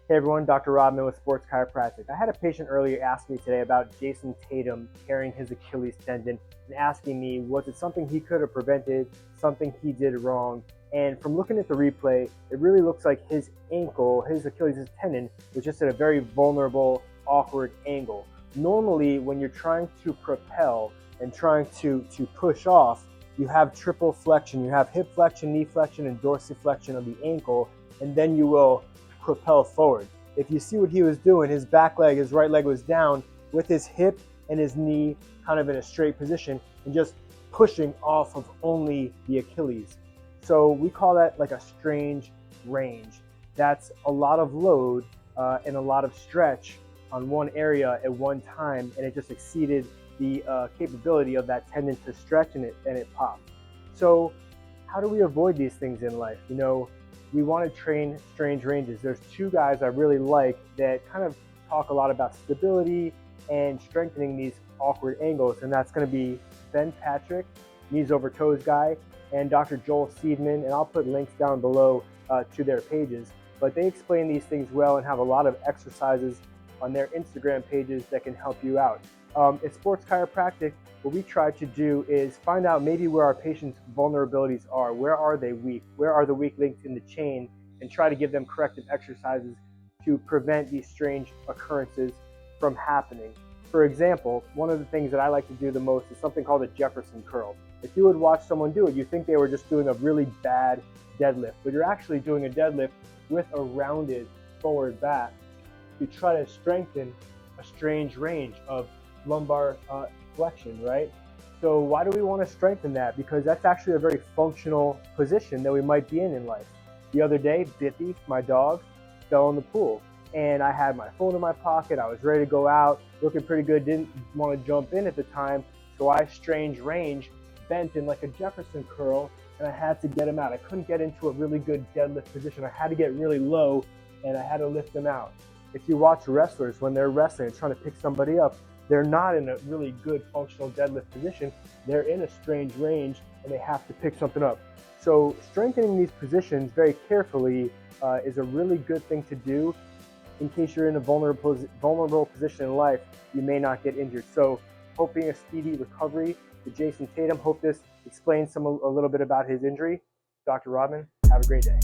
Hey everyone, Dr. Rodman with Sports Chiropractic. I had a patient earlier ask me today about Jayson Tatum tearing his Achilles tendon and asking me, was it something he could have prevented, something he did wrong? And from looking at the replay, it really looks like his ankle, his Achilles tendon, was just at a very vulnerable, awkward angle. Normally, when you're trying to propel and trying to push off, you have triple flexion. You have hip flexion, knee flexion, and dorsiflexion of the ankle, and then you will propel forward. If you see what he was doing, his back leg, his right leg was down with his hip and his knee kind of in a straight position and just pushing off of only the Achilles. So we call that like a strange range. That's a lot of load and a lot of stretch on one area at one time, and it just exceeded the capability of that tendon to stretch, and it popped. So how do we avoid these things in life? We want to train strange ranges. There's two guys I really like that kind of talk a lot about stability and strengthening these awkward angles, and that's going to be Ben Patrick, knees over toes guy, and Dr. Joel Seidman, and I'll put links down below to their pages. But they explain these things well and have a lot of exercises on their Instagram pages that can help you out. At Sports Chiropractic, what we try to do is find out maybe where our patients' vulnerabilities are. Where are they weak? Where are the weak links in the chain? And try to give them corrective exercises to prevent these strange occurrences from happening. For example, one of the things that I like to do the most is something called a Jefferson curl. If you would watch someone do it, you think they were just doing a really bad deadlift, but you're actually doing a deadlift with a rounded forward back to try to strengthen a strange range of lumbar flexion, right? So why do we want to strengthen that? Because that's actually a very functional position that we might be in life. The other day, Bippy, my dog, fell in the pool, and I had my phone in my pocket. I was ready to go out, looking pretty good, didn't want to jump in at the time, so I strange range, bent in like a Jefferson curl, and I had to get him out. I couldn't get into a really good deadlift position. I had to get really low, and I had to lift him out. If you watch wrestlers, when they're wrestling and trying to pick somebody up, they're not in a really good functional deadlift position. They're in a strange range and they have to pick something up. So strengthening these positions very carefully is a really good thing to do in case you're in a vulnerable position in life. You may not get injured. So hoping a speedy recovery to Jayson Tatum. Hope this explains a little bit about his injury. Dr. Rodman, have a great day.